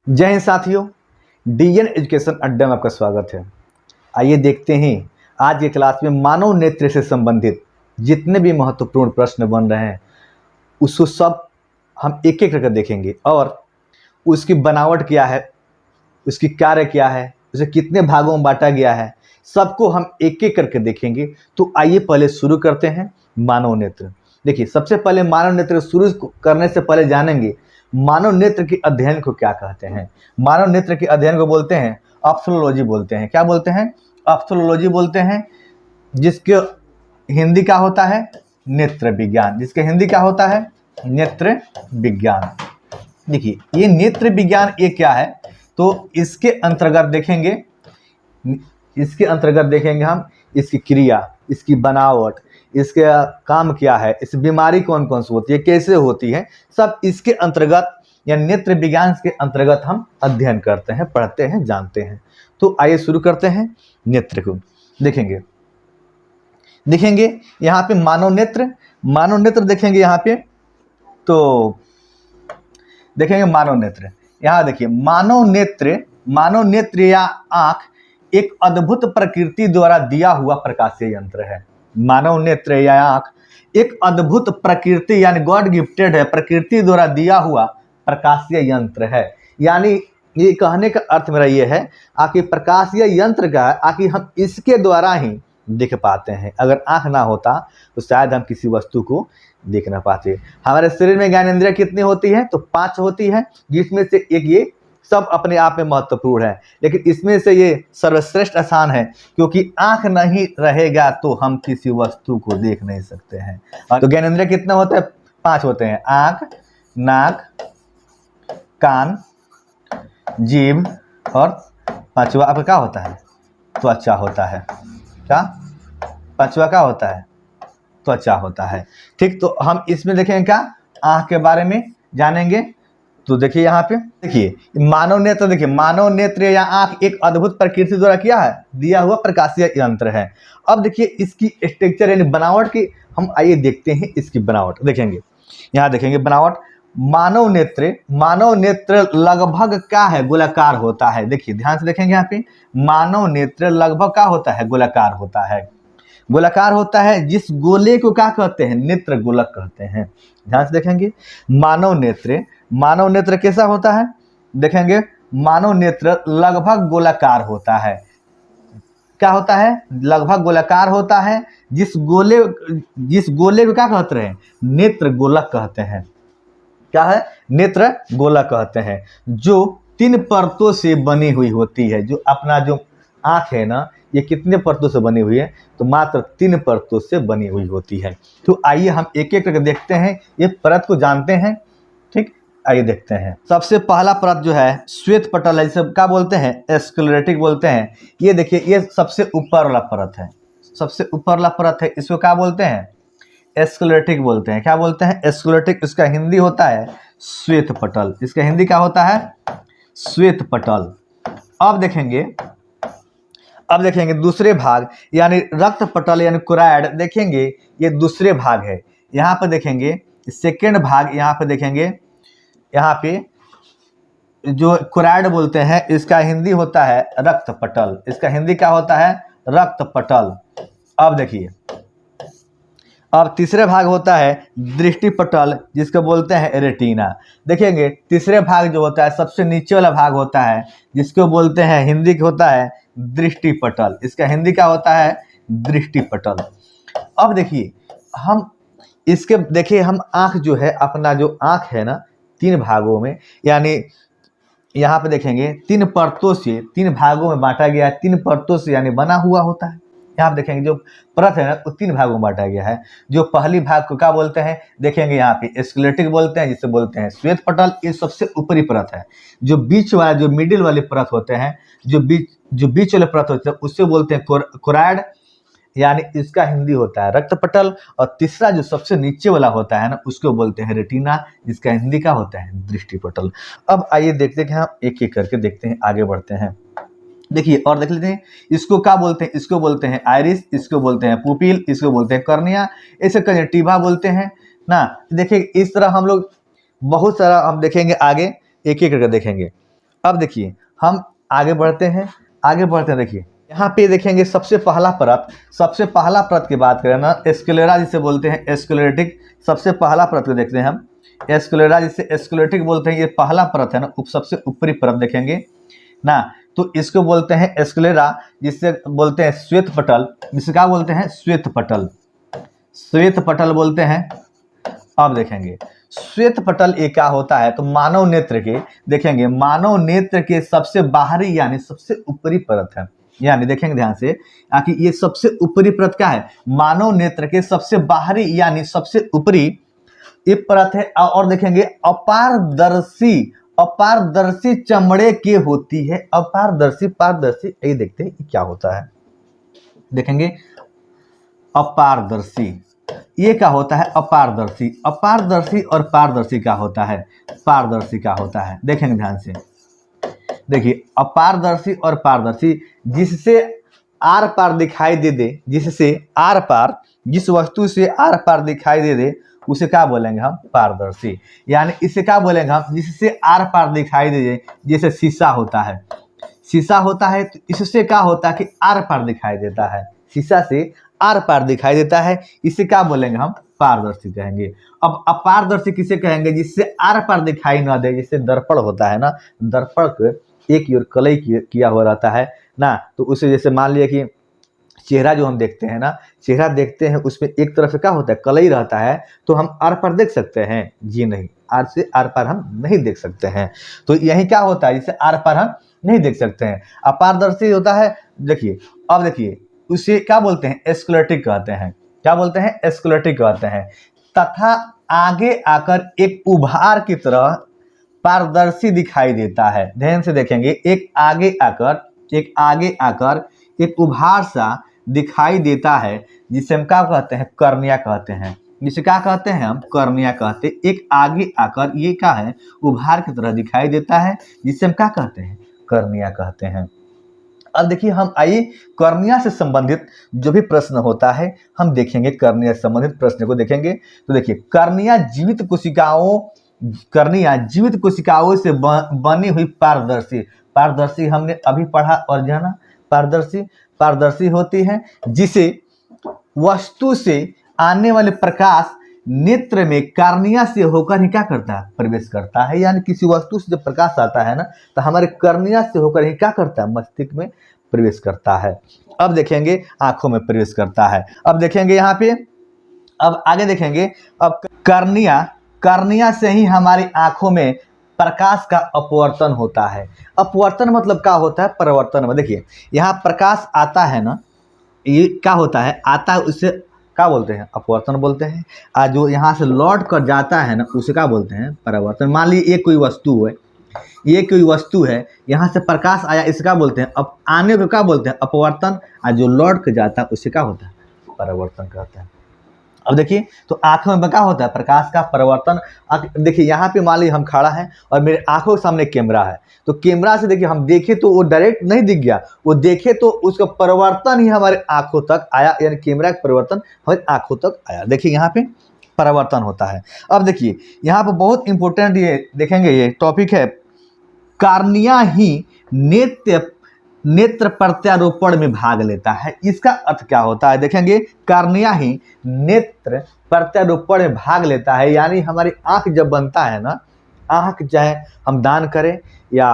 जय हिंद साथियों, DN education अड्डा में आपका स्वागत है। आइए देखते हैं आज की क्लास में मानव नेत्र से संबंधित जितने भी महत्वपूर्ण प्रश्न बन रहे हैं उसको सब हम एक एक करके देखेंगे और उसकी बनावट क्या है, उसकी कार्य क्या है, उसे कितने भागों में बांटा गया है, सबको हम एक एक करके देखेंगे। तो आइए पहले शुरू करते हैं मानव नेत्र। देखिए, सबसे पहले मानव नेत्र शुरू करने से पहले जानेंगे मानव नेत्र के अध्ययन को क्या कहते हैं। मानव नेत्र के अध्ययन को बोलते हैं ऑप्थेल्मोलॉजी बोलते हैं। क्या बोलते हैं? ऑप्थेल्मोलॉजी बोलते हैं, जिसके हिंदी क्या होता है? नेत्र विज्ञान। जिसके हिंदी क्या होता है? नेत्र विज्ञान। देखिए, ये नेत्र विज्ञान ये क्या है, तो इसके अंतर्गत देखेंगे हम इसकी क्रिया, इसकी बनावट, इसका काम क्या है, इस बीमारी कौन कौन सी होती है, कैसे होती है, सब इसके अंतर्गत या नेत्र विज्ञान के अंतर्गत हम अध्ययन करते हैं, पढ़ते हैं, जानते हैं। तो आइए शुरू करते हैं नेत्र को। देखेंगे यहाँ पे मानव नेत्र देखेंगे यहाँ पे, तो देखेंगे मानव नेत्र। यहाँ देखिए, मानव नेत्र या आंख एक अद्भुत प्रकृति द्वारा दिया हुआ प्रकाशीय यंत्र है। मानव नेत्र या आंख एक अद्भुत प्रकृति यानी गॉड गिफ्टेड है, प्रकृति द्वारा दिया हुआ प्रकाशीय यंत्र है। यानी ये कहने का अर्थ मेरा ये है, आखिर प्रकाशीय यंत्र का है, आखिर हम इसके द्वारा ही देख पाते हैं। अगर आंख ना होता तो शायद हम किसी वस्तु को देख ना पाते। हमारे शरीर में ज्ञानेंद्रिय कितनी होती है? तो 5 होती है, जिसमें से एक ये सब अपने आप में महत्वपूर्ण है, लेकिन इसमें से ये सर्वश्रेष्ठ स्थान है, क्योंकि आंख नहीं रहेगा तो हम किसी वस्तु को देख नहीं सकते हैं। और तो ज्ञानेंद्रिय कितने होते हैं? 5 होते हैं। आंख, नाक, कान, जीभ और 5वां आपका क्या होता है? त्वचा होता है। क्या 5वां क्या होता है? त्वचा होता है। ठीक, तो हम इसमें देखेंगे क्या आंख के बारे में जानेंगे। तो देखिए यहाँ पे, देखिए मानव नेत्र, देखिए मानव नेत्र या आंख एक अद्भुत प्रकृति द्वारा क्या है? दिया हुआ प्रकाशीय यंत्र है। अब देखिए इसकी स्ट्रक्चर यानी बनावट की हम आइए देखते हैं इसकी बनावट। देखेंगे यहाँ, देखेंगे बनावट। मानव नेत्र लगभग क्या है? गोलाकार होता है। देखिए ध्यान से देखेंगे यहाँ पे, मानव नेत्र लगभग क्या होता है? गोलाकार होता है। गोलाकार होता है, जिस गोले को क्या कहते हैं? नेत्र गोलक कहते हैं। ध्यान से देखेंगे, मानव नेत्र कैसा होता है? देखेंगे, मानव नेत्र लगभग गोलाकार होता है। क्या होता है? लगभग गोलाकार होता है। जिस गोले को क्या कहते हैं? नेत्र गोलक कहते हैं। क्या है? नेत्र गोलक कहते हैं, जो 3 परतों से बनी हुई होती है। जो अपना जो आंख है ना, ये कितने परतों से बनी हुई है? तो मात्र 3 परतों से बनी हुई होती है। तो आइए हम एक एक करके देखते हैं, ये परत को जानते हैं। ठीक, आइए देखते हैं। सबसे पहला परत जो है श्वेत पटल है, जिसे क्या बोलते हैं? स्क्लेरोटिक बोलते हैं। ये देखिए, ये सबसे ऊपर वाला परत है, सबसे ऊपर वाला परत है, इसको क्या बोलते हैं? स्क्लेरोटिक बोलते हैं। क्या बोलते हैं? स्क्लेरोटिक। इसका हिंदी होता है श्वेत पटल। इसका हिंदी क्या होता है? श्वेत पटल। अब देखेंगे दूसरे भाग यानी रक्त पटल यानी कोराइड। देखेंगे ये दूसरे भाग है। यहाँ पर देखेंगे सेकेंड भाग, यहाँ पे देखेंगे, यहाँ पे जो कोराइड बोलते हैं, इसका हिंदी होता है रक्त पटल। इसका हिंदी क्या होता है? रक्त पटल। अब देखिए, अब तीसरे भाग होता है दृष्टि पटल, जिसको बोलते हैं रेटिना। देखेंगे तीसरे भाग जो होता है, सबसे नीचे वाला भाग होता है, जिसको बोलते हैं, हिंदी का होता है दृष्टि पटल। इसका हिंदी क्या होता है? दृष्टि पटल। अब देखिए हम आंख जो है, अपना जो आंख है ना, 3 भागों में, यानी यहाँ पे देखेंगे 3 परतों से 3 भागों में बांटा गया है। 3 परतों से यानी बना हुआ होता है। यहाँ पे देखेंगे जो परत है ना, वो 3 भागों में बांटा गया है। जो पहली भाग को क्या बोलते हैं? देखेंगे यहाँ पे स्क्लेरोटिक बोलते हैं, जिसे बोलते हैं श्वेत पटल। ये सबसे ऊपरी परत है। जो बीच वाला, जो मिडिल वाले परत होते हैं, जो बीच वाले परत होते हैं, उससे बोलते हैं कोराइड, यानी इसका हिंदी होता है रक्त पटल। और तीसरा जो सबसे नीचे वाला होता है ना, उसको बोलते हैं रेटिना, जिसका हिंदी का होता है दृष्टि पटल। अब आइए देखते हैं, हम एक एक करके देखते हैं, आगे बढ़ते हैं। देखिए और देख लेते हैं, इसको क्या बोलते हैं? इसको बोलते हैं आइरिस, इसको बोलते हैं पुपिल, इसको बोलते हैं कर्निया, ऐसे कंजक्टिवा बोलते हैं ना। देखिए इस तरह हम लोग बहुत सारा हम देखेंगे, आगे एक एक करके देखेंगे। अब देखिए हम आगे बढ़ते हैं, देखिए यहाँ पे देखेंगे सबसे पहला परत की बात करें ना, स्क्लेरा जिसे बोलते हैं, स्क्लेरेटिक, सबसे पहला परत को देखते हैं हम, स्क्लेरा जिसे स्क्लेरेटिक बोलते हैं, ये पहला परत है ना, सबसे ऊपरी परत देखेंगे ना, तो इसको बोलते हैं स्क्लेरा, जिससे बोलते हैं श्वेत पटल, जिसे क्या बोलते हैं, श्वेत पटल बोलते हैं। अब देखेंगे श्वेत पटल ये क्या होता है, तो मानव नेत्र के, देखेंगे मानव नेत्र के सबसे बाहरी यानी सबसे ऊपरी परत है, यानी देखेंगे ध्यान से कि ये सबसे ऊपरी परत क्या है, मानव नेत्र के सबसे बाहरी यानी सबसे ऊपरी ये परत है। और देखेंगे अपारदर्शी चमड़े की होती है, पारदर्शी, ये देखते हैं क्या होता है, देखेंगे अपारदर्शी, ये क्या होता है, अपारदर्शी और पारदर्शी क्या होता है, पारदर्शी का होता है। देखेंगे ध्यान से, देखिए अपारदर्शी और पारदर्शी, जिससे आर पार दिखाई दे, जिससे आर पार, जिस वस्तु से आर पार दिखाई दे उसे क्या बोलेंगे हम, पारदर्शी। यानी इसे क्या बोलेंगे हम, जिससे आर पार दिखाई दे, जैसे शीशा होता है तो इससे क्या होता है कि आर पार दिखाई देता है, शीशा से आर पार दिखाई देता है, इसे क्या बोलेंगे हम, पारदर्शी कहेंगे। अब अपारदर्शी किसे कहेंगे, जिससे आर पार दिखाई ना दे, जैसे दर्पण होता है ना, दर्पण को एक ओर कलई किया हुआ रहता है ना, तो उसे जैसे मान लिया कि चेहरा जो हम देखते हैं ना, चेहरा देखते हैं उसमें एक तरफ से क्या होता है, कलई रहता है, तो हम आर पार देख सकते हैं, जी नहीं, आर से आर पार हम नहीं देख सकते हैं। तो यही क्या होता है, जिससे आर पार हम नहीं देख सकते हैं, अपारदर्शी होता है। देखिए अब देखिए उसे क्या बोलते हैं, स्क्लेरेटिक कहते हैं, क्या बोलते हैं, स्क्लेरेटिक कहते हैं। तथा आगे आकर एक उभार की तरह पारदर्शी दिखाई देता है। ध्यान से देखेंगे, एक आगे आकर एक उभार सा दिखाई देता है, जिसे हम क्या कहते हैं, कर्निया कहते हैं, जिसे क्या कहते हैं हम, कर्निया कहते हैं। एक आगे आकर ये क्या है, उभार की तरह दिखाई देता है, जिसे हम क्या कहते हैं, कर्निया कहते हैं। अब देखिए हम आइए कर्निया से संबंधित जो भी प्रश्न होता है हम देखेंगे, कर्निया से संबंधित प्रश्न को देखेंगे। तो देखिए कर्निया जीवित कोशिकाओं से बनी हुई पारदर्शी हमने अभी पढ़ा और जाना, पारदर्शी होती है, जिसे वस्तु से आने वाले प्रकाश नेत्र में कर्निया से होकर ही क्या करता है, प्रवेश करता है। यानी किसी वस्तु से जब प्रकाश आता है ना, तो हमारे कर्निया से होकर ही क्या करता है, मस्तिष्क में प्रवेश करता है। अब देखेंगे आंखों में प्रवेश करता है। अब देखेंगे यहाँ पे, अब आगे देखेंगे, अब कर्निया से ही हमारी आंखों में प्रकाश का अपवर्तन होता है। अपवर्तन मतलब क्या होता है, परिवर्तन में। देखिए यहाँ प्रकाश आता है ना, ये क्या होता है, आता है, उससे क्या बोलते हैं, अपवर्तन बोलते हैं। और जो यहाँ से लौट कर जाता है ना, उसे क्या बोलते हैं, परावर्तन। मान लीजिए ये कोई वस्तु है, यहाँ से प्रकाश आया, इसे क्या बोलते हैं, अब आने को क्या बोलते हैं, अपवर्तन। और जो लौट कर जाता है उसे क्या होता है, परावर्तन कहते हैं। अब देखिए तो आंखों में क्या होता है, प्रकाश का परिवर्तन। देखिए यहाँ पे मान लीजिए हम खड़ा है और मेरे आंखों के सामने कैमरा है, तो कैमरा से देखिए हम देखे तो वो डायरेक्ट नहीं दिख गया, वो देखे तो उसका परिवर्तन ही हमारे आंखों तक आया, यानी कैमरा का परिवर्तन हमारे आंखों तक आया। देखिए यहाँ पे परिवर्तन होता है। अब देखिए यहाँ पे बहुत इंपॉर्टेंट ये देखेंगे, ये टॉपिक है, कार्निया ही नेत्र प्रत्यारोपण में भाग लेता है। इसका अर्थ क्या होता है, देखेंगे कार्निया ही नेत्र प्रत्यारोपण में भाग लेता है, यानी हमारी आंख जब बनता है ना, आंख चाहे हम दान करें या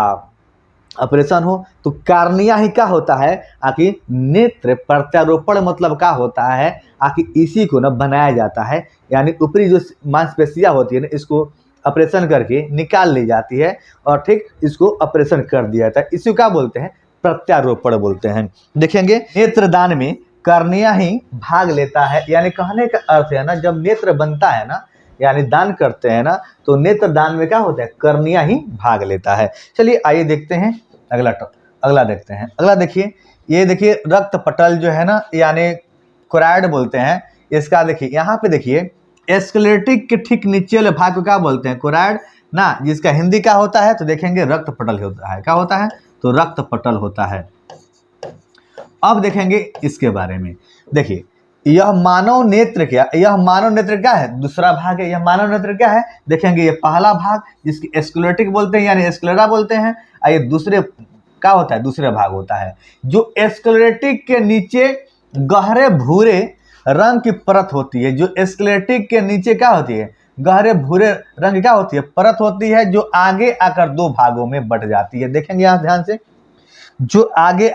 ऑपरेशन हो, तो कार्निया ही क्या होता है, आखिर नेत्र प्रत्यारोपण मतलब क्या होता है, आखिर इसी को ना बनाया जाता है, यानी ऊपरी जो मांसपेशियां होती है ना, इसको ऑपरेशन करके निकाल ली जाती है और ठीक इसको ऑपरेशन कर दिया जाता है। इसी को क्या बोलते हैं, प्रत्यारोपण बोलते हैं। देखेंगे नेत्रदान में कर्निया ही भाग लेता है, यानी कहने का अर्थ है ना, जब नेत्र बनता है ना, यानी दान करते हैं ना, तो नेत्रदान में क्या होता है, कर्निया ही भाग लेता है। चलिए आइए देखते हैं अगला देखते हैं। अगला देखिए, ये देखिए रक्त पटल जो है ना, यानी कोराइड बोलते हैं इसका। देखिए यहाँ पे देखिए स्क्लेरेटिक के ठीक नीचे वाले भाग को क्या बोलते हैं, कोराइड ना, जिसका हिंदी क्या होता है, तो देखेंगे रक्त पटल होता है। क्या होता है, तो रक्त पटल होता है। अब देखेंगे इसके बारे में। देखिए यह मानव नेत्र क्या है, दूसरा भाग है। यह मानव नेत्र क्या है, देखेंगे ये पहला भाग जिसकी स्क्लेरोटिक बोलते हैं यानी स्क्लेरा बोलते हैं, और ये दूसरे क्या होता है, दूसरे भाग होता है। जो स्क्लेरोटिक के नीचे गहरे भूरे रंग की परत होती है, जो स्क्लेरोटिक के नीचे क्या होती है, गहरे भूरे रंग की क्या होती है, परत होती है, जो आगे आकर दो भागों में बट जाती है। देखेंगे यहाँ ध्यान से, जो आगे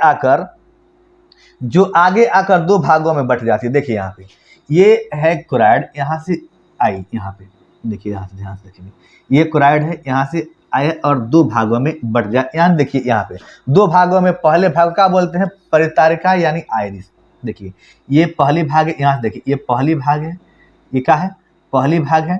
आकर दो भागों में बट जाती है। देखिए यहाँ पे ये है कोराइड, यहाँ से आई, यहाँ पे देखिए, यहाँ से ध्यान से देखेंगे, ये कोराइड है, यहाँ से आए और दो भागों में बट जाए। यहाँ देखिए, यहाँ पे दो भागों में, पहले भाग का बोलते हैं परितारिका यानी आइरिस। देखिए ये पहली भाग है, यहाँ से देखिए ये पहली भाग है, ये क्या है, पहली भाग है,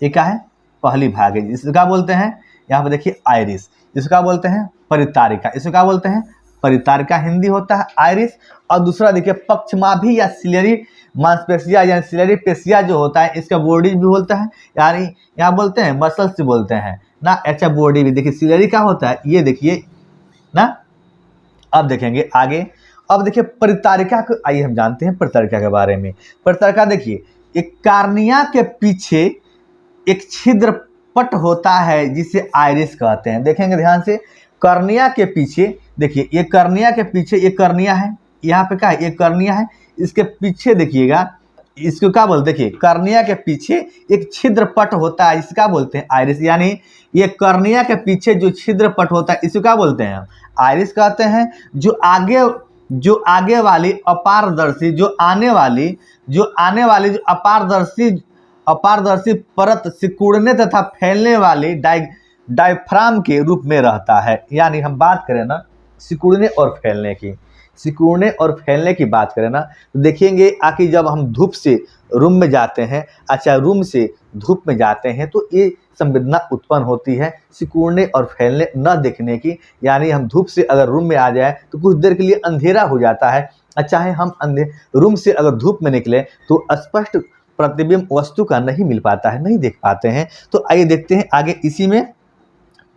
ये क्या है, पहली भाग है। इसको क्या बोलते हैं, यहाँ पे देखिए आइरिस, इसको क्या बोलते हैं, परितारिका, इसको क्या बोलते हैं, परितारिका हिंदी होता है आइरिस। और दूसरा देखिए पक्षमाभी या सिलेरी मांसपेशिया यानी सिलेरी पेशिया जो होता है, इसका बॉडी भी बोलता है, यानी यहाँ बोलते हैं मसल्स से बोलते हैं ना, अच्छा बॉडी भी। देखिए सिलेरी क्या होता है, ये देखिए ना। अब देखेंगे आगे, अब देखिए परितारिका को, आइए हम जानते हैं परितारिका के बारे में। परितारिका देखिए, एक कार्निया के पीछे एक छिद्र पट होता है जिसे आइरिस कहते हैं। देखेंगे ध्यान से, कर्निया के पीछे देखिए, ये कर्निया के पीछे, ये कर्निया है, यहाँ पे क्या है, ये कर्निया है, इसके पीछे देखिएगा, इसको क्या बोलते, देखिए कर्निया के पीछे एक छिद्र पट होता है, इसका बोलते हैं आइरिस। यानी ये कर्निया के पीछे जो छिद्र पट होता है, इसको क्या बोलते हैं, आइरिस कहते हैं। जो आगे वाली अपारदर्शी, जो आने वाली जो अपारदर्शी परत सिकुड़ने तथा फैलने वाली डायफ्राम के रूप में रहता है। यानी हम बात करें ना सिकुड़ने और फैलने की बात करें ना, तो देखेंगे आखिर जब हम धूप से रूम में जाते हैं, अच्छा रूम से धूप में जाते हैं, तो ये संवेदना उत्पन्न होती है सिकुड़ने और फैलने न देखने की। यानी हम धूप से अगर रूम में आ जाए तो कुछ देर के लिए अंधेरा हो जाता है, चाहे हम रूम से अगर धूप में निकले तो स्पष्ट प्रतिबिंब वस्तु का नहीं मिल पाता है, नहीं देख पाते हैं। तो आइए देखते हैं आगे, इसी में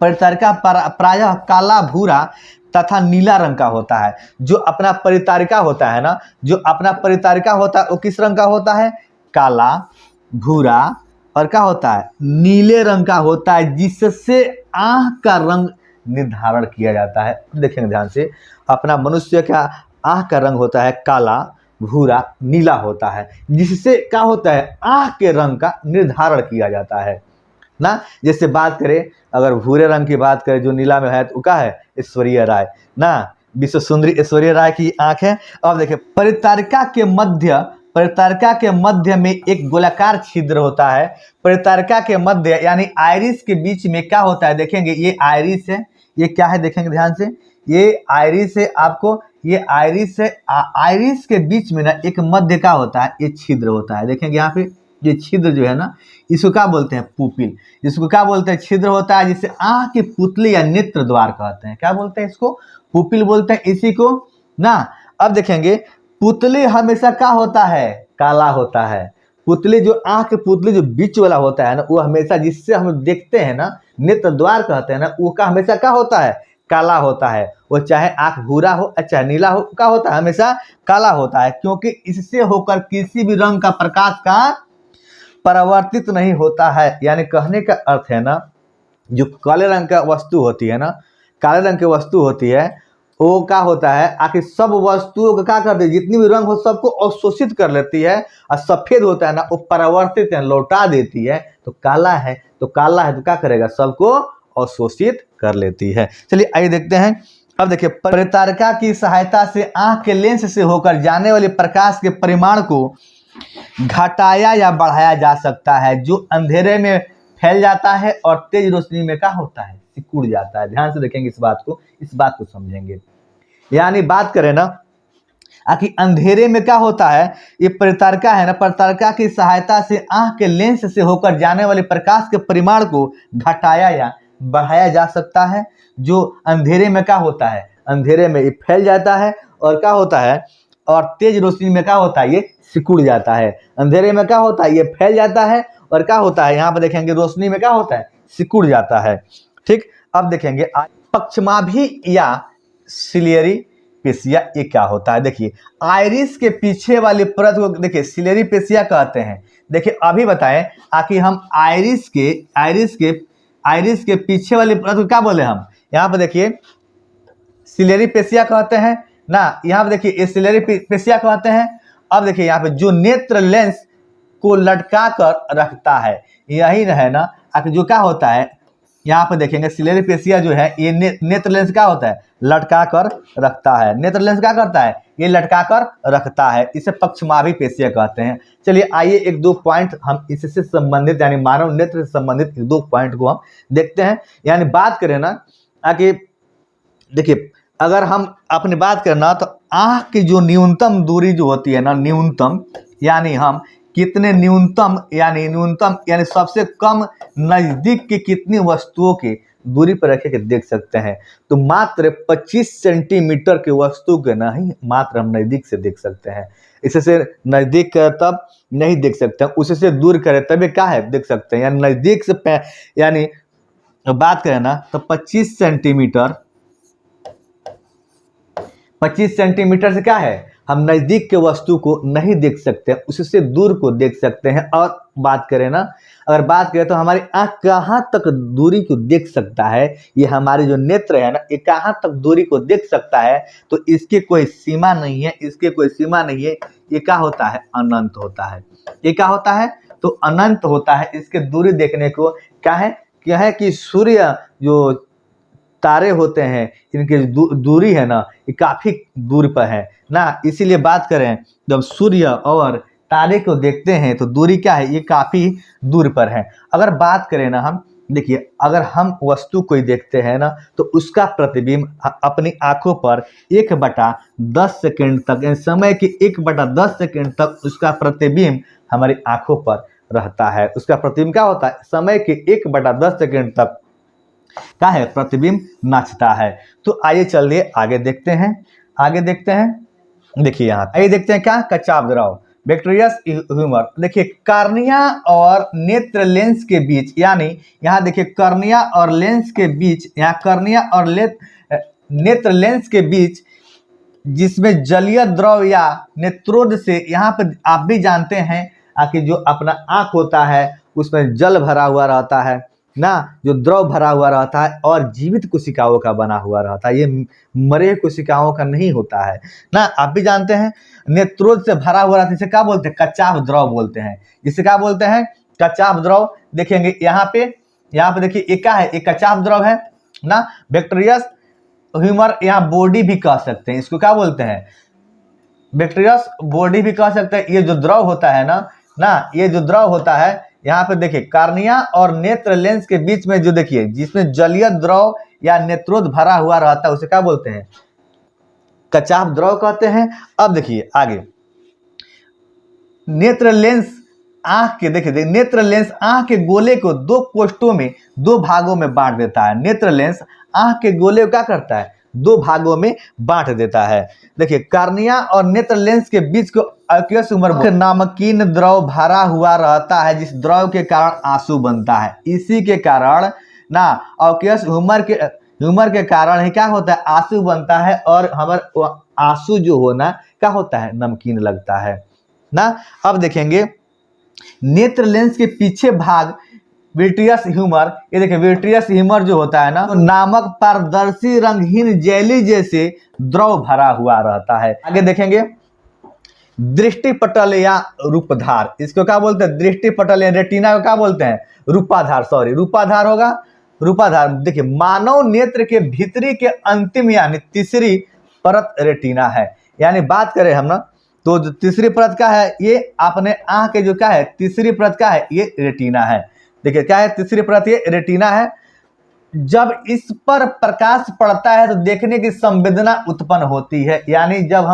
परितारिका प्रायः काला, भूरा तथा नीला रंग का होता है। जो अपना परितारिका होता है ना, जो अपना परितारिका होता है वो किस रंग का होता है, काला, भूरा और क्या होता है, नीले रंग का होता है, जिससे आँख का रंग निर्धारण किया जाता है। देखेंगे ध्यान से, अपना मनुष्य का आँख का रंग होता है काला, भूरा, नीला होता है, जिससे क्या होता है, आँख के रंग का निर्धारण किया जाता है ना। जैसे बात करें, अगर भूरे रंग की बात करें, जो नीला में है तो क्या है, ऐश्वर्या राय ना, विश्व सुंदरी ऐश्वर्या राय की आंख है। अब देखिए परितारिका के मध्य में एक गोलाकार छिद्र होता है। परितारिका के मध्य यानी आइरिस के बीच में क्या होता है, देखेंगे ये आइरिस है, ये क्या है, देखेंगे ध्यान से, ये आइरिस है, आपको ये आइरिस है, आइरिस के बीच में ना एक मध्य का होता है, ये छिद्र होता है। देखेंगे यहाँ पे ये छिद्र जो है ना, इसको क्या बोलते हैं, पुपिल, जिसको क्या बोलते हैं, छिद्र होता है, जिसे आँख की पुतली या नेत्र द्वार कहते हैं। क्या बोलते हैं इसको, पुपिल बोलते हैं इसी को ना। अब देखेंगे पुतली हमेशा क्या होता है, काला होता है। पुतली जो आँख की पुतली जो बीच वाला होता है ना, वो हमेशा जिससे हम देखते हैं ना, नेत्र द्वार कहते हैं ना, वो का हमेशा क्या होता है, काला होता है। वो चाहे आँख भूरा हो चाहे नीला हो, क्या होता है, हमेशा काला होता है, क्योंकि इससे होकर किसी भी रंग का प्रकाश का परावर्तित नहीं होता है। यानी कहने का अर्थ है ना, जो काले रंग का वस्तु होती है ना, काले रंग की वस्तु होती है, वो क्या होता है, आखिर सब वस्तुओं का क्या करती है, जितनी भी रंग हो सबको अवशोषित कर लेती है, और सफेद होता है ना, वो परावर्तित है, लौटा देती है। तो काला है तो क्या करेगा, सबको अवशोषित कर लेती है। चलिए आइए देखते हैं। अब देखिए परितारिका की सहायता से आँख के लेंस से होकर जाने वाले प्रकाश के परिमाण को घटाया या बढ़ाया जा सकता है, जो अंधेरे में फैल जाता है और तेज रोशनी में क्या होता है, सिकुड़ जाता है। ध्यान से देखेंगे इस बात को समझेंगे। यानी बात करें ना, आखिर अंधेरे में क्या होता है, ये परितारिका है ना, परितारिका की सहायता से आँख के लेंस से होकर जाने वाले प्रकाश के परिमाण को घटाया या बढ़ाया जा सकता है, जो अंधेरे में क्या होता है, अंधेरे में ये फैल जाता है और क्या होता है, और तेज रोशनी में क्या होता है, ये सिकुड़ जाता है। अंधेरे में क्या होता है, ये फैल जाता है, और क्या होता है, यहाँ पर देखेंगे रोशनी में क्या होता है, सिकुड़ जाता है। ठीक, अब देखेंगे पक्षमाभी या सिलेरी पेशिया ये क्या होता है। देखिए आइरिस के पीछे वाली परत को देखिए सिलेरी पेशिया कहते हैं। देखिए अभी बताएं आखिर हम आइरिस के पीछे वाली परत को क्या बोले हम, यहाँ पे देखिए सिलेरी पेशिया कहते हैं ना, यहाँ पे देखिए ये सिलेरी पेशिया कहते हैं। अब देखिए यहाँ पे जो नेत्र लेंस को लटका कर रखता है यही है ना, आखिर जो क्या होता है यहाँ पे देखेंगे सिलेरी पेशिया जो है ये नेत्र लेंस क्या होता है, लटका कर रखता है। नेत्र लेंस क्या करता है, ये लटका कर रखता है, इसे पक्षमाभी पेशिया कहते हैं। चलिए आइए एक दो पॉइंट हम इससे संबंधित यानी मानव नेत्र से संबंधित एक दो पॉइंट को हम देखते हैं। यानी बात करें ना कि देखिए अगर हम अपनी बात करें ना तो आँख की जो न्यूनतम दूरी जो होती है ना, न्यूनतम यानी हम कितने न्यूनतम यानी सबसे कम नजदीक की कितनी वस्तुओं की दूरी पर रख के देख सकते हैं, तो मात्र 25 सेंटीमीटर की वस्तु के नहीं मात्र हम नजदीक से देख सकते हैं। इससे नजदीक करे तब नहीं देख सकते हैं, उससे दूर करे तभी क्या है देख सकते हैं। यानी नजदीक से यानी बात करें ना तो 25 सेंटीमीटर से क्या है हम नजदीक के वस्तु को नहीं देख सकते, उससे दूर को देख सकते हैं। और बात करें ना, अगर बात करें तो हमारी आंख कहाँ तक दूरी को देख सकता है, ये हमारी जो नेत्र है ना ये कहाँ तक दूरी को देख सकता है, तो इसकी कोई सीमा नहीं है, ये क्या होता है अनंत होता है। ये क्या होता है तो अनंत होता है। इसके दूरी देखने को क्या है कि सूर्य जो तारे होते हैं इनकी दूरी है ना ये काफी दूर पर है ना, इसीलिए बात करें जब सूर्य और तारे को देखते हैं तो दूरी क्या है, ये काफी दूर पर है। अगर बात करें ना हम देखिए अगर हम वस्तु कोई देखते हैं ना तो उसका प्रतिबिंब अपनी आंखों पर 1/10 सेकेंड तक, समय के 1/10 सेकेंड तक उसका प्रतिबिंब हमारी आंखों पर रहता है। उसका प्रतिबिंब क्या होता है, समय के 1/10 सेकेंड तक क्या है प्रतिबिंब नाचता है। तो आइए चलिए आगे देखते हैं। देखिए यहाँ आइए देखते हैं क्या कच्चाभ द्रव बैक्टीरियस ह्यूमर। देखिए कार्निया और नेत्र लेंस के बीच, यानी यहाँ देखिए कार्निया और लेंस के बीच, यहाँ कार्निया और नेत्र लेंस के बीच जिसमें जलीय द्रव या नेत्रोद से, यहाँ पर आप भी जानते हैं कि जो अपना आँख होता है उसमें जल भरा हुआ रहता है ना, जो द्रव भरा हुआ रहता है और जीवित कोशिकाओं का बना हुआ रहता है, ये मरे कोशिकाओं का नहीं होता है ना। आप भी जानते हैं नेत्रोद से भरा हुआ रहता है, इसे क्या बोलते हैं कच्चाभ द्रव बोलते हैं, जिसे क्या बोलते हैं कच्चाभ द्रव। देखेंगे यहाँ पे देखिए ये क्या है, एक कच्चाभ द्रव है ना। बैक्टीरियस ह्यूमर यहाँ बॉडी भी कह सकते हैं, इसको क्या बोलते हैं बैक्टीरियस बॉडी भी कह सकते हैं। ये जो द्रव होता है ना ये जो द्रव होता है यहाँ पे देखिए कार्निया और नेत्र लेंस के बीच में जो देखिए जिसमें जलीय द्रव या नेत्रोद भरा हुआ रहता है उसे क्या बोलते हैं कच्चाभ द्रव कहते हैं। अब देखिए आगे नेत्र लेंस आंख के, देखिए नेत्र लेंस आंख के गोले को दो कोष्ठों में, दो भागों में बांट देता है। नेत्र लेंस आंख के गोले को क्या करता है दो भागों में बांट देता है। देखिए कार्निया और नेत्र लेंस के बीच को एक्वस ह्यूमर नामकीन द्रव भरा हुआ रहता है, जिस द्रव के कारण आंसू बनता है। इसी के कारण ना एक्वस ह्यूमर के कारण ही क्या होता है आंसू बनता है, और हमारा आंसू जो होना क्या होता है नमकीन लगता है ना। अब देखेंगे नेत्र लेंस के पीछे भाग विट्रियस ह्यूमर, ये देखिए विट्रियस ह्यूमर जो होता है ना तो नामक पारदर्शी रंगहीन जेली जैसे द्रव भरा हुआ रहता है। आगे देखेंगे दृष्टिपटल या रूपधार, इसको क्या बोलते हैं दृष्टिपटल या रेटिना को क्या बोलते हैं रूपाधार होगा। रूपाधार देखिए मानव नेत्र के भीतरी के अंतिम यानी तीसरी परत रेटिना है। यानी बात करें हम ना तो जो तीसरी परत का है ये अपने आंख के जो क्या है तीसरी परत का है ये रेटिना है। देखिए क्या है तीसरी परत ये रेटिना है। जब इस पर प्रकाश पड़ता है तो देखने की संवेदना उत्पन्न होती है, यानी जब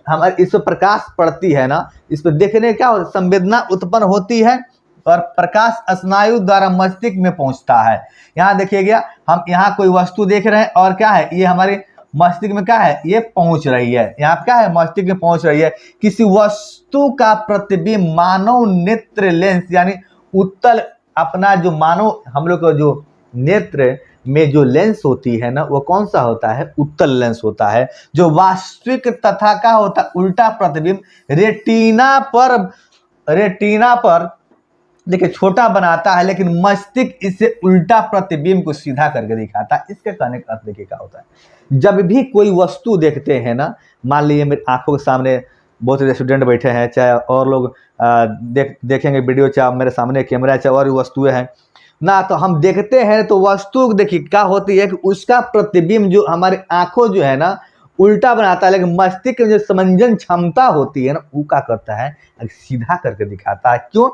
हमारे इस पर प्रकाश पड़ती है ना इस पर देखने क्या हो संवेदना उत्पन्न होती है और प्रकाश स्नायु द्वारा मस्तिष्क में पहुंचता है। यहाँ देखिएगा हम यहाँ कोई वस्तु देख रहे हैं और क्या है ये हमारे मस्तिष्क में क्या है ये पहुंच रही है, यहाँ क्या है मस्तिष्क में पहुंच रही है। किसी वस्तु का प्रतिबिंब मानव नेत्र लेंस यानी उत्तल अपना जो मानव हम लोग का जो नेत्र में जो लेंस होती है ना वो कौन सा होता है, उत्तल लेंस होता है, जो वास्तविक तथा का होता है उल्टा प्रतिबिंब रेटिना पर देखिए छोटा बनाता है, लेकिन मस्तिष्क इससे उल्टा प्रतिबिंब को सीधा करके दिखाता है। इसके कहने का अर्थ देखिए क्या होता है, जब भी कोई वस्तु देखते हैं ना, मान लीजिए मेरी आंखों के सामने बहुत से स्टूडेंट बैठे हैं, चाहे और लोग देखेंगे वीडियो, चाहे मेरे सामने कैमरा है, चाहे और वस्तुएं हैं ना, तो हम देखते हैं तो वस्तु देखिए क्या होती है कि उसका प्रतिबिंब जो हमारे आंखों जो है ना उल्टा बनाता है, लेकिन मस्तिष्क में जो समंजन क्षमता होती है ना वो क्या करता है, सीधा करके दिखाता है। क्यों?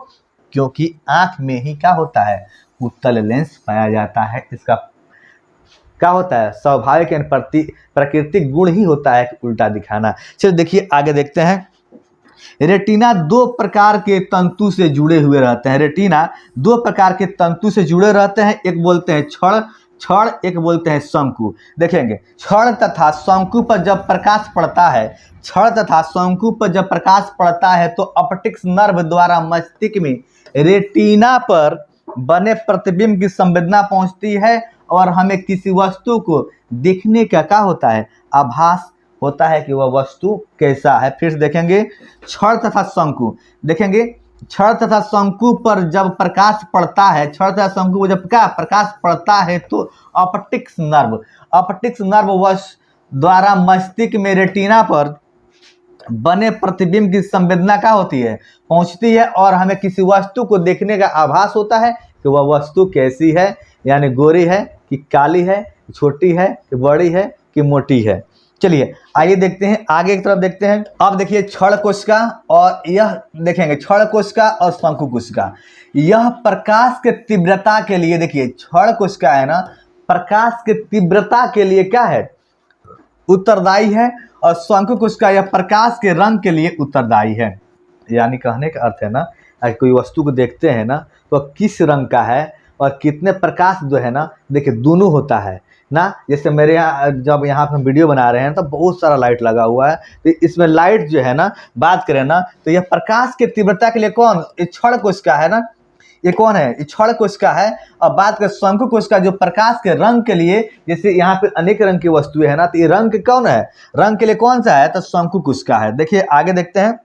क्योंकि आंख में ही क्या होता है, उत्तल लेंस पाया जाता है। इसका क्या होता है, स्वाभाविक प्राकृतिक गुण ही होता है कि उल्टा दिखाना। चलिए देखिए आगे देखते हैं। रेटिना दो प्रकार के तंतु से जुड़े हुए रहते हैं। रेटिना दो प्रकार के तंतु से जुड़े रहते हैं, एक बोलते हैं छड़, एक बोलते हैं शंकु। देखेंगे छड़ तथा शंकु पर जब प्रकाश पड़ता है, छड़ तथा शंकु पर जब प्रकाश पड़ता है तो ऑप्टिक्स नर्व द्वारा मस्तिष्क में रेटिना पर बने प्रतिबिंब की संवेदना पहुंचती है और हमें किसी वस्तु को देखने का क्या होता है, आभास होता है कि वह वस्तु कैसा है। फिर देखेंगे छड़ तथा शंकु। देखेंगे छड़ तथा शंकु पर जब प्रकाश पड़ता है, छड़ तथा शंकु पर जब क्या प्रकाश पड़ता है तो ऑप्टिक्स नर्व द्वारा मस्तिष्क में रेटिना पर बने प्रतिबिंब की संवेदना क्या होती है, पहुंचती है और हमें किसी वस्तु को देखने का आभास होता है कि वह वस्तु कैसी है, यानी गोरी है कि काली है, छोटी है कि बड़ी है कि मोटी है। चलिए आइए देखते हैं, आगे की तरफ देखते हैं। अब देखिए छड़ कोशिका और यह देखेंगे छड़ कोशिका और शंकु कोशिका, यह प्रकाश के तीव्रता के लिए, देखिए छड़ कोशिका है ना प्रकाश के तीव्रता के लिए क्या है, उत्तरदायी है, और शंकु कोशिका यह प्रकाश के रंग के लिए उत्तरदायी है। यानी कहने का अर्थ है ना, अगर कोई वस्तु को देखते हैं ना तो किस रंग का है और कितने प्रकाश जो है ना, देखिए दोनों होता है ना। जैसे मेरे यहाँ जब यहाँ पे हम वीडियो बना रहे हैं तो बहुत सारा लाइट लगा हुआ है, तो इसमें लाइट जो है ना बात करें ना तो यह प्रकाश की तीव्रता के लिए कौन, ये छड़ कोशिका है ना, ये कौन है, ये छड़ कोशिका है। और बात करें शंकु कोशिका जो प्रकाश के रंग के लिए, जैसे यहाँ पे अनेक रंग की वस्तुएं है ना, तो ये रंग कौन है, रंग के लिए कौन सा है, तो शंकु कोशिका है। देखिए आगे देखते हैं।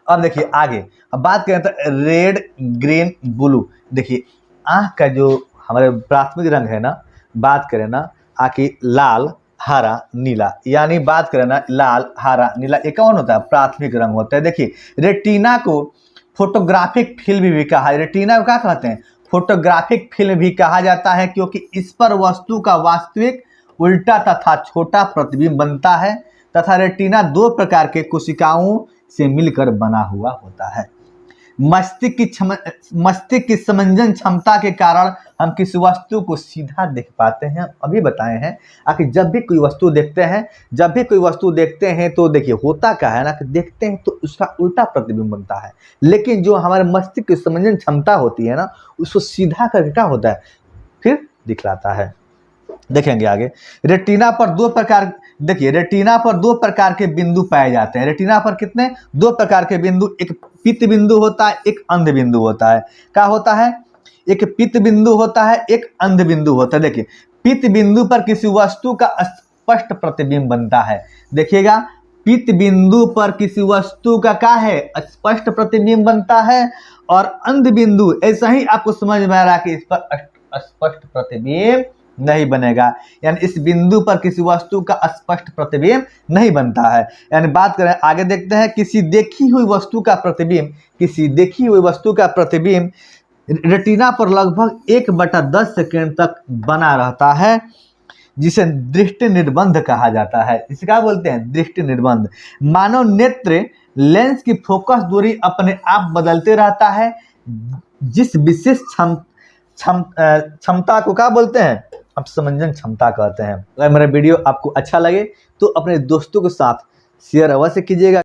अब देखिए आगे अब बात करें तो रेड ग्रीन ब्लू, देखिए आँख का जो हमारे प्राथमिक रंग है ना, बात करें ना आखिर लाल हरा नीला, यानी बात करें ना लाल हरा नीला, ये कौन होता है, प्राथमिक रंग होता है। देखिए रेटिना को फोटोग्राफिक फिल्म भी कहा है, रेटिना को क्या कहते हैं, फोटोग्राफिक फिल्म भी कहा जाता है, क्योंकि इस पर वस्तु का वास्तविक उल्टा तथा छोटा प्रतिबिंब बनता है तथा रेटिना दो प्रकार के कोशिकाओं से मिलकर बना हुआ होता है। मस्तिष्क की समंजन क्षमता के कारण हम किसी वस्तु को सीधा देख पाते हैं। अभी बताए हैं कि जब भी कोई वस्तु देखते हैं तो देखिए होता क्या है ना कि देखते हैं तो उसका उल्टा प्रतिबिंब बनता है, लेकिन जो हमारे मस्तिष्क की समंजन क्षमता होती है ना उसको सीधा करके क्या होता है, फिर दिखलाता है। देखेंगे आगे। रेटिना पर दो प्रकार, देखिए रेटिना पर दो प्रकार के बिंदु पाए जाते हैं। रेटिना पर कितने, दो प्रकार के बिंदु, एक पित्त बिंदु होता है, एक अंध बिंदु होता है। क्या होता है, एक पित्त बिंदु होता है, एक अंध बिंदु होता है। देखिए पित्त बिंदु पर किसी वस्तु का स्पष्ट प्रतिबिंब बनता है। देखिएगा पित्त बिंदु पर किसी वस्तु का क्या है, स्पष्ट प्रतिबिंब बनता है, और अंध बिंदु ऐसा ही आपको समझ में आ रहा है कि इस पर स्पष्ट प्रतिबिंब नहीं बनेगा, यानी इस बिंदु पर किसी वस्तु का स्पष्ट प्रतिबिंब नहीं बनता है। यानी बात करें आगे देखते हैं, किसी देखी हुई वस्तु का प्रतिबिंब रेटिना पर लगभग 1/10 सेकेंड तक बना रहता है, जिसे दृष्टि निर्बंध कहा जाता है। इसे क्या बोलते हैं, दृष्टि निर्बंध। मानव नेत्र लेंस की फोकस दूरी अपने आप बदलते रहता है, जिस विशेष क्षमता को क्या बोलते हैं, अब समंजन क्षमता कहते हैं। अगर मेरा वीडियो आपको अच्छा लगे तो अपने दोस्तों के साथ शेयर अवश्य कीजिएगा।